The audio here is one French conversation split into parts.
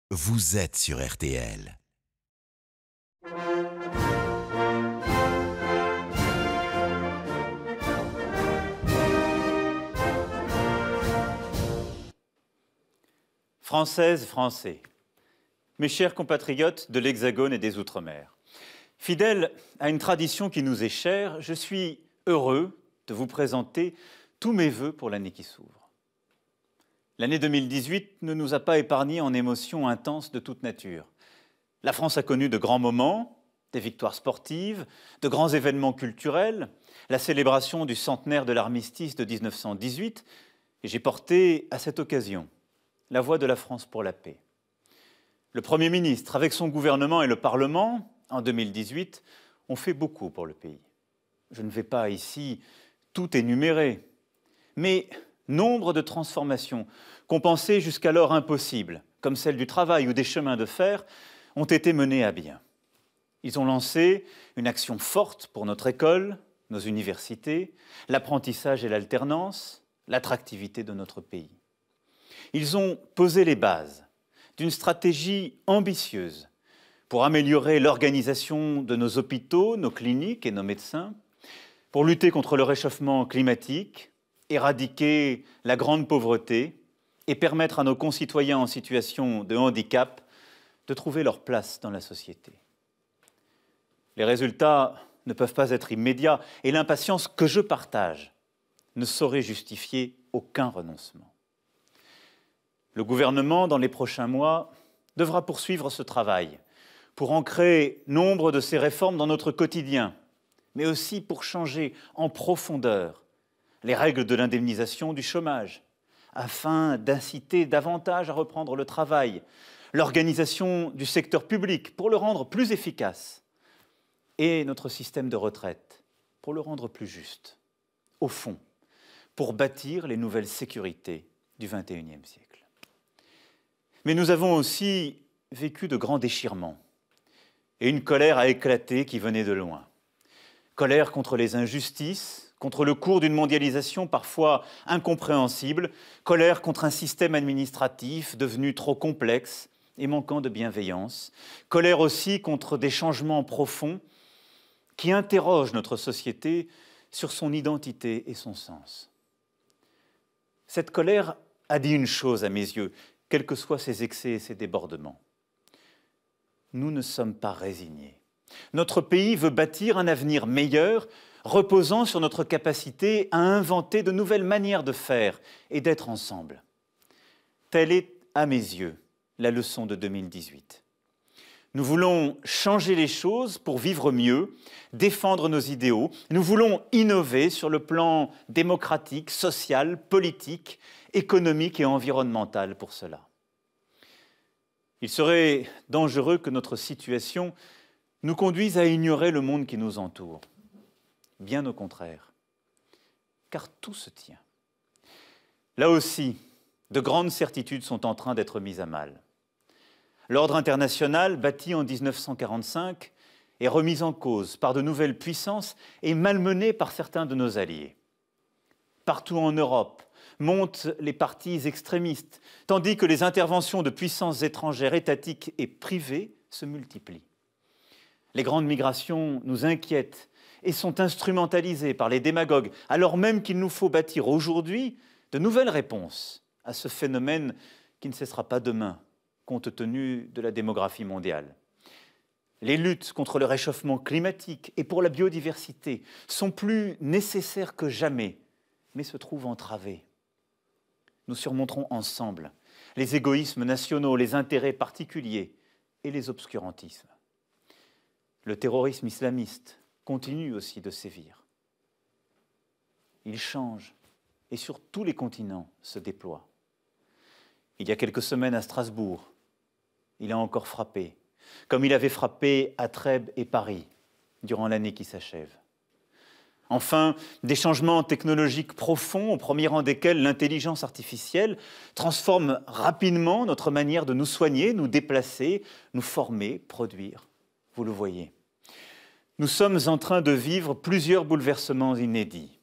Vous êtes sur RTL. Françaises, Français, mes chers compatriotes de l'Hexagone et des Outre-mer, fidèle à une tradition qui nous est chère, je suis heureux de vous présenter tous mes vœux pour l'année qui s'ouvre. L'année 2018 ne nous a pas épargnés en émotions intenses de toute nature. La France a connu de grands moments, des victoires sportives, de grands événements culturels, la célébration du centenaire de l'armistice de 1918, et j'ai porté à cette occasion la voix de la France pour la paix. Le Premier ministre, avec son gouvernement et le Parlement, en 2018, ont fait beaucoup pour le pays. Je ne vais pas ici tout énumérer, mais nombre de transformations qu'on pensait jusqu'alors impossibles, comme celle du travail ou des chemins de fer, ont été menées à bien. Ils ont lancé une action forte pour notre école, nos universités, l'apprentissage et l'alternance, l'attractivité de notre pays. Ils ont posé les bases d'une stratégie ambitieuse pour améliorer l'organisation de nos hôpitaux, nos cliniques et nos médecins, pour lutter contre le réchauffement climatique, éradiquer la grande pauvreté et permettre à nos concitoyens en situation de handicap de trouver leur place dans la société. Les résultats ne peuvent pas être immédiats et l'impatience que je partage ne saurait justifier aucun renoncement. Le gouvernement, dans les prochains mois, devra poursuivre ce travail pour ancrer nombre de ces réformes dans notre quotidien, mais aussi pour changer en profondeur les règles de l'indemnisation du chômage, afin d'inciter davantage à reprendre le travail, l'organisation du secteur public pour le rendre plus efficace, et notre système de retraite pour le rendre plus juste. Au fond, pour bâtir les nouvelles sécurités du XXIe siècle. Mais nous avons aussi vécu de grands déchirements et une colère a éclaté qui venait de loin. Colère contre les injustices, contre le cours d'une mondialisation parfois incompréhensible, colère contre un système administratif devenu trop complexe et manquant de bienveillance, colère aussi contre des changements profonds qui interrogent notre société sur son identité et son sens. Cette colère a dit une chose à mes yeux, quels que soient ses excès et ses débordements. Nous ne sommes pas résignés. Notre pays veut bâtir un avenir meilleur, reposant sur notre capacité à inventer de nouvelles manières de faire et d'être ensemble. Telle est, à mes yeux, la leçon de 2018. Nous voulons changer les choses pour vivre mieux, défendre nos idéaux. Nous voulons innover sur le plan démocratique, social, politique, économique et environnemental pour cela. Il serait dangereux que notre situation nous conduise à ignorer le monde qui nous entoure. Bien au contraire, car tout se tient. Là aussi, de grandes certitudes sont en train d'être mises à mal. L'ordre international, bâti en 1945, est remis en cause par de nouvelles puissances et malmené par certains de nos alliés. Partout en Europe montent les partis extrémistes, tandis que les interventions de puissances étrangères, étatiques et privées se multiplient. Les grandes migrations nous inquiètent et sont instrumentalisées par les démagogues, alors même qu'il nous faut bâtir aujourd'hui de nouvelles réponses à ce phénomène qui ne cessera pas demain, compte tenu de la démographie mondiale. Les luttes contre le réchauffement climatique et pour la biodiversité sont plus nécessaires que jamais, mais se trouvent entravées. Nous surmonterons ensemble les égoïsmes nationaux, les intérêts particuliers et les obscurantismes. Le terrorisme islamiste continue aussi de sévir. Il change et sur tous les continents se déploie. Il y a quelques semaines à Strasbourg, il a encore frappé, comme il avait frappé à Trèbes et Paris durant l'année qui s'achève. Enfin, des changements technologiques profonds, au premier rang desquels l'intelligence artificielle, transforment rapidement notre manière de nous soigner, nous déplacer, nous former, produire. Vous le voyez. Nous sommes en train de vivre plusieurs bouleversements inédits.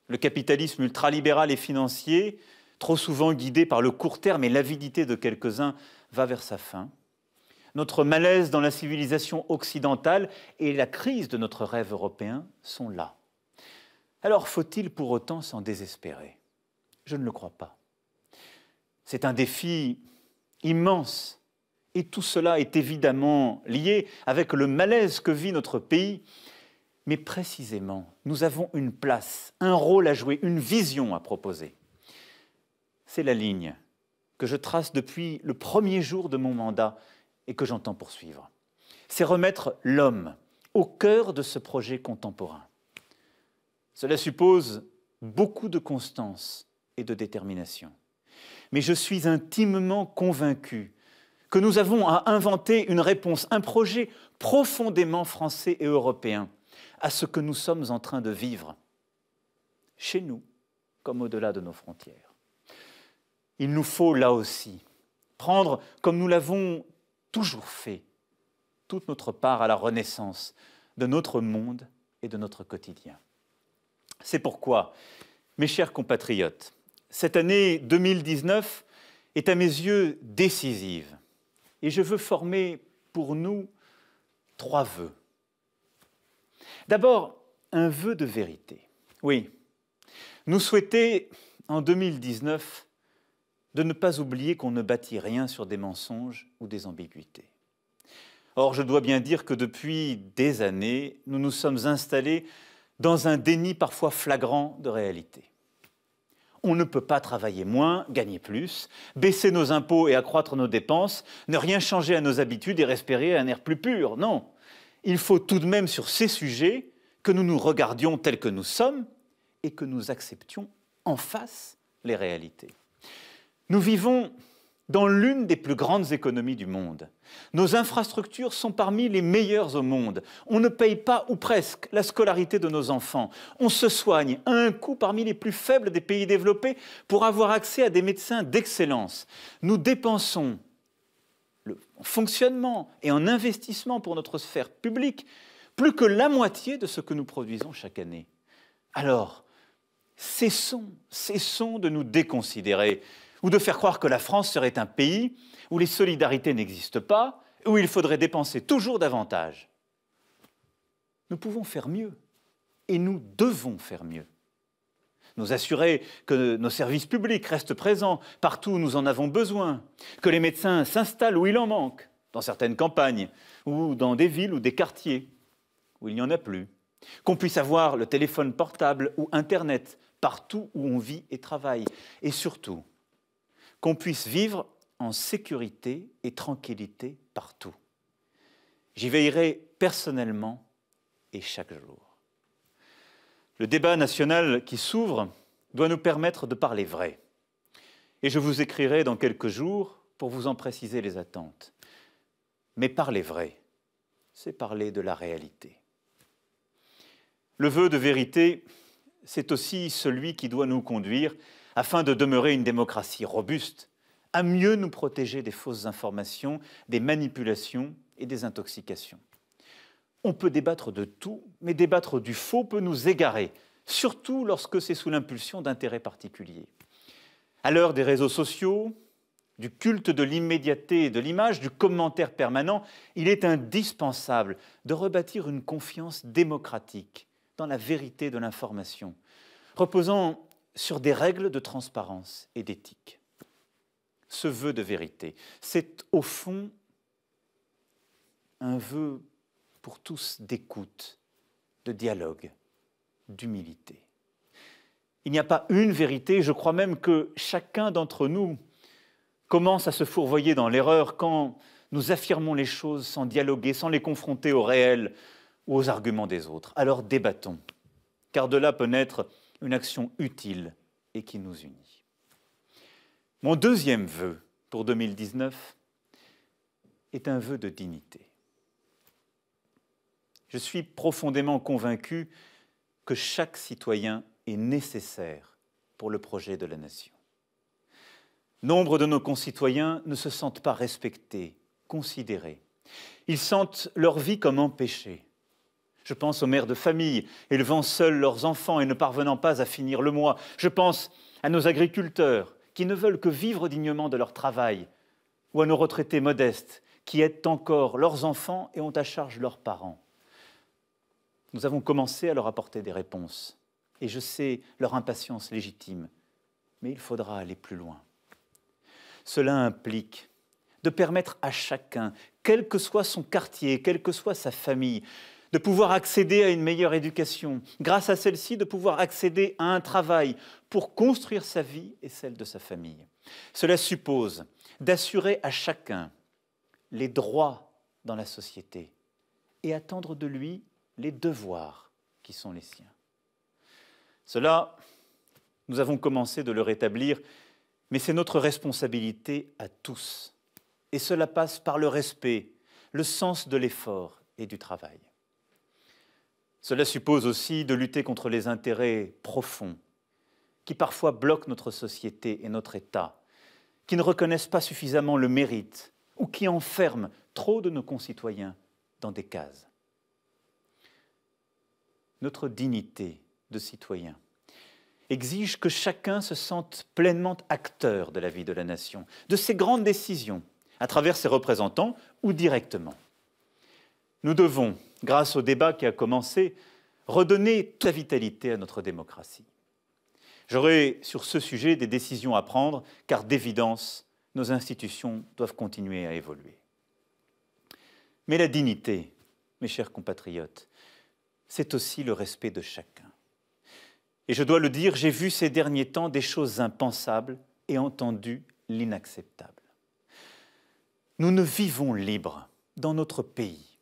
Le capitalisme ultralibéral et financier trop souvent guidé par le court terme et l'avidité de quelques-uns, va vers sa fin. Notre malaise dans la civilisation occidentale et la crise de notre rêve européen sont là. Alors faut-il pour autant s'en désespérer? Je ne le crois pas. C'est un défi immense et tout cela est évidemment lié avec le malaise que vit notre pays. Mais précisément, nous avons une place, un rôle à jouer, une vision à proposer. C'est la ligne que je trace depuis le premier jour de mon mandat et que j'entends poursuivre. C'est remettre l'homme au cœur de ce projet contemporain. Cela suppose beaucoup de constance et de détermination. Mais je suis intimement convaincu que nous avons à inventer une réponse, un projet profondément français et européen à ce que nous sommes en train de vivre, chez nous comme au-delà de nos frontières. Il nous faut là aussi prendre, comme nous l'avons toujours fait, toute notre part à la renaissance de notre monde et de notre quotidien. C'est pourquoi, mes chers compatriotes, cette année 2019 est à mes yeux décisive et je veux former pour nous 3 vœux. D'abord, un vœu de vérité. Oui, nous souhaiter en 2019 de ne pas oublier qu'on ne bâtit rien sur des mensonges ou des ambiguïtés. Or, je dois bien dire que depuis des années, nous nous sommes installés dans un déni parfois flagrant de réalité. On ne peut pas travailler moins, gagner plus, baisser nos impôts et accroître nos dépenses, ne rien changer à nos habitudes et respirer un air plus pur. Non, il faut tout de même sur ces sujets que nous nous regardions tels que nous sommes et que nous acceptions en face les réalités. Nous vivons dans l'une des plus grandes économies du monde. Nos infrastructures sont parmi les meilleures au monde. On ne paye pas, ou presque, la scolarité de nos enfants. On se soigne à un coût parmi les plus faibles des pays développés pour avoir accès à des médecins d'excellence. Nous dépensons en fonctionnement et en investissement pour notre sphère publique plus que la moitié de ce que nous produisons chaque année. Alors, cessons de nous déconsidérer ou de faire croire que la France serait un pays où les solidarités n'existent pas, où il faudrait dépenser toujours davantage. Nous pouvons faire mieux, et nous devons faire mieux. Nous assurer que nos services publics restent présents partout où nous en avons besoin, que les médecins s'installent où il en manque, dans certaines campagnes, ou dans des villes ou des quartiers où il n'y en a plus, qu'on puisse avoir le téléphone portable ou Internet partout où on vit et travaille, et surtout, qu'on puisse vivre en sécurité et tranquillité partout. J'y veillerai personnellement et chaque jour. Le débat national qui s'ouvre doit nous permettre de parler vrai. Et je vous écrirai dans quelques jours pour vous en préciser les attentes. Mais parler vrai, c'est parler de la réalité. Le vœu de vérité, c'est aussi celui qui doit nous conduire afin de demeurer une démocratie robuste, à mieux nous protéger des fausses informations, des manipulations et des intoxications. On peut débattre de tout, mais débattre du faux peut nous égarer, surtout lorsque c'est sous l'impulsion d'intérêts particuliers. À l'heure des réseaux sociaux, du culte de l'immédiateté et de l'image, du commentaire permanent, il est indispensable de rebâtir une confiance démocratique dans la vérité de l'information, reposant sur des règles de transparence et d'éthique. Ce vœu de vérité, c'est au fond un vœu pour tous d'écoute, de dialogue, d'humilité. Il n'y a pas une vérité, je crois même que chacun d'entre nous commence à se fourvoyer dans l'erreur quand nous affirmons les choses sans dialoguer, sans les confronter au réel ou aux arguments des autres. Alors débattons, car de là peut naître une action utile et qui nous unit. Mon deuxième vœu pour 2019 est un vœu de dignité. Je suis profondément convaincu que chaque citoyen est nécessaire pour le projet de la nation. Nombre de nos concitoyens ne se sentent pas respectés, considérés. Ils sentent leur vie comme empêchée. Je pense aux mères de famille élevant seuls leurs enfants et ne parvenant pas à finir le mois. Je pense à nos agriculteurs qui ne veulent que vivre dignement de leur travail, ou à nos retraités modestes qui aident encore leurs enfants et ont à charge leurs parents. Nous avons commencé à leur apporter des réponses, et je sais leur impatience légitime, mais il faudra aller plus loin. Cela implique de permettre à chacun, quel que soit son quartier, quelle que soit sa famille, de pouvoir accéder à une meilleure éducation, grâce à celle-ci de pouvoir accéder à un travail pour construire sa vie et celle de sa famille. Cela suppose d'assurer à chacun les droits dans la société et attendre de lui les devoirs qui sont les siens. Cela, nous avons commencé de le rétablir, mais c'est notre responsabilité à tous. Et cela passe par le respect, le sens de l'effort et du travail. Cela suppose aussi de lutter contre les intérêts profonds qui parfois bloquent notre société et notre État, qui ne reconnaissent pas suffisamment le mérite ou qui enferment trop de nos concitoyens dans des cases. Notre dignité de citoyen exige que chacun se sente pleinement acteur de la vie de la nation, de ses grandes décisions, à travers ses représentants ou directement. Nous devons, grâce au débat qui a commencé, redonner toute la vitalité à notre démocratie. J'aurai sur ce sujet des décisions à prendre, car d'évidence, nos institutions doivent continuer à évoluer. Mais la dignité, mes chers compatriotes, c'est aussi le respect de chacun. Et je dois le dire, j'ai vu ces derniers temps des choses impensables et entendu l'inacceptable. Nous ne vivons libres dans notre pays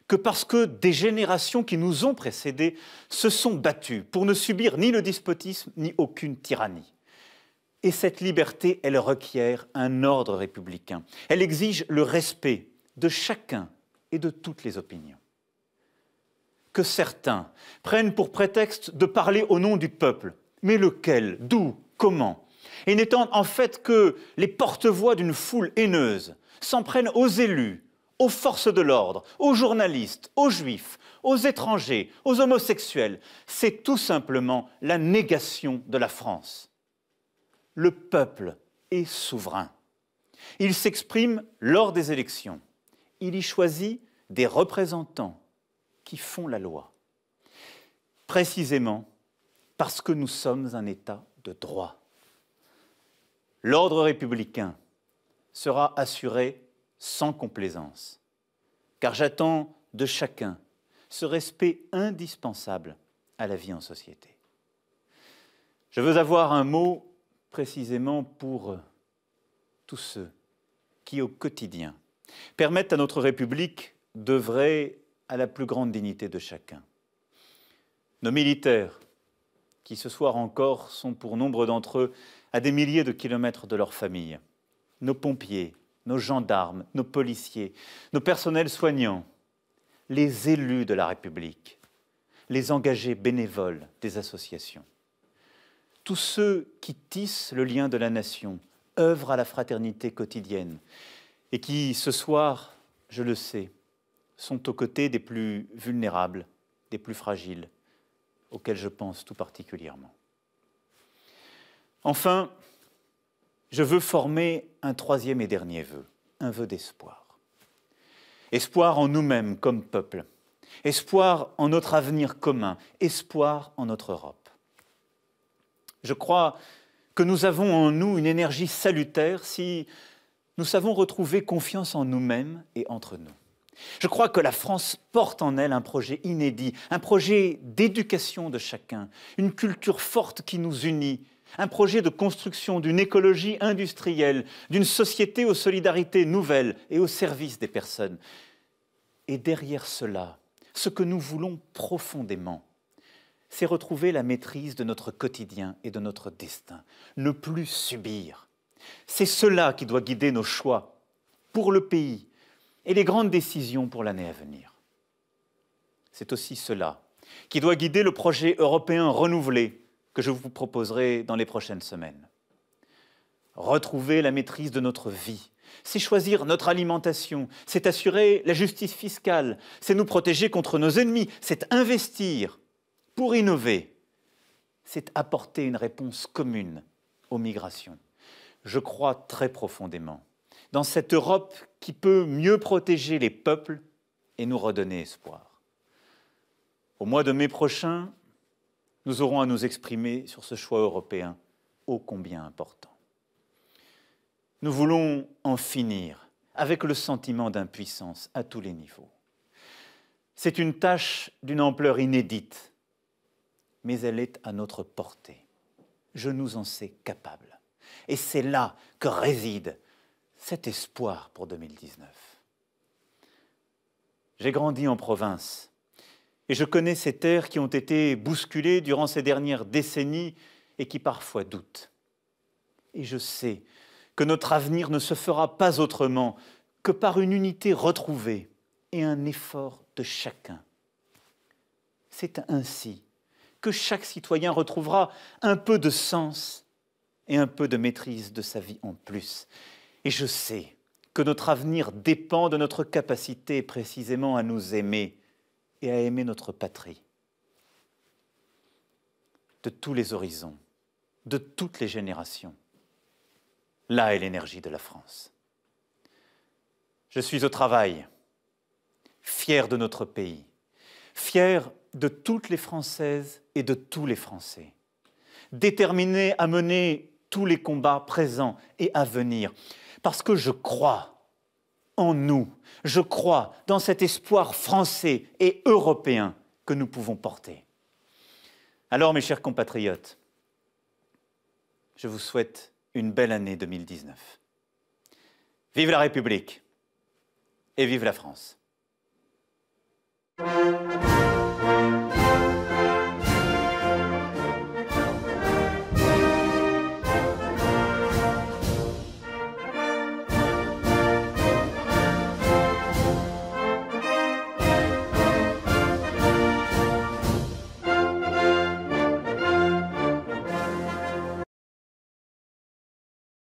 que parce que des générations qui nous ont précédés se sont battues pour ne subir ni le despotisme ni aucune tyrannie. Et cette liberté, elle requiert un ordre républicain. Elle exige le respect de chacun et de toutes les opinions. Que certains prennent pour prétexte de parler au nom du peuple, mais lequel, d'où, comment, et n'étant en fait que les porte-voix d'une foule haineuse, s'en prennent aux élus, aux forces de l'ordre, aux journalistes, aux juifs, aux étrangers, aux homosexuels. C'est tout simplement la négation de la France. Le peuple est souverain. Il s'exprime lors des élections. Il y choisit des représentants qui font la loi. Précisément parce que nous sommes un État de droit. L'ordre républicain sera assuré sans complaisance, car j'attends de chacun ce respect indispensable à la vie en société. Je veux avoir un mot précisément pour tous ceux qui, au quotidien, permettent à notre République d'œuvrer à la plus grande dignité de chacun. Nos militaires, qui ce soir encore sont pour nombre d'entre eux à des milliers de kilomètres de leur famille, nos pompiers, nos gendarmes, nos policiers, nos personnels soignants, les élus de la République, les engagés bénévoles des associations. Tous ceux qui tissent le lien de la nation, œuvrent à la fraternité quotidienne et qui, ce soir, je le sais, sont aux côtés des plus vulnérables, des plus fragiles, auxquels je pense tout particulièrement. Enfin, je veux former un troisième et dernier vœu, un vœu d'espoir. Espoir en nous-mêmes comme peuple, espoir en notre avenir commun, espoir en notre Europe. Je crois que nous avons en nous une énergie salutaire si nous savons retrouver confiance en nous-mêmes et entre nous. Je crois que la France porte en elle un projet inédit, un projet d'éducation de chacun, une culture forte qui nous unit, un projet de construction d'une écologie industrielle, d'une société aux solidarités nouvelles et au service des personnes. Et derrière cela, ce que nous voulons profondément, c'est retrouver la maîtrise de notre quotidien et de notre destin, ne plus subir. C'est cela qui doit guider nos choix pour le pays et les grandes décisions pour l'année à venir. C'est aussi cela qui doit guider le projet européen renouvelé que je vous proposerai dans les prochaines semaines. Retrouver la maîtrise de notre vie, c'est choisir notre alimentation, c'est assurer la justice fiscale, c'est nous protéger contre nos ennemis, c'est investir pour innover, c'est apporter une réponse commune aux migrations. je crois très profondément dans cette Europe qui peut mieux protéger les peuples et nous redonner espoir. Au mois de mai prochain, nous aurons à nous exprimer sur ce choix européen ô combien important. Nous voulons en finir avec le sentiment d'impuissance à tous les niveaux. C'est une tâche d'une ampleur inédite, mais elle est à notre portée. Je nous en sais capable. Et c'est là que réside cet espoir pour 2019. J'ai grandi en province et je connais ces terres qui ont été bousculées durant ces dernières décennies et qui parfois doutent. Et je sais que notre avenir ne se fera pas autrement que par une unité retrouvée et un effort de chacun. C'est ainsi que chaque citoyen retrouvera un peu de sens et un peu de maîtrise de sa vie en plus. Et je sais que notre avenir dépend de notre capacité précisément à nous aimer et à aimer notre patrie. De tous les horizons, de toutes les générations, là est l'énergie de la France. Je suis au travail, fier de notre pays, fier de toutes les Françaises et de tous les Français, déterminé à mener tous les combats présents et à venir, parce que je crois en nous, je crois dans cet espoir français et européen que nous pouvons porter. Alors, mes chers compatriotes, je vous souhaite une belle année 2019. Vive la République et vive la France.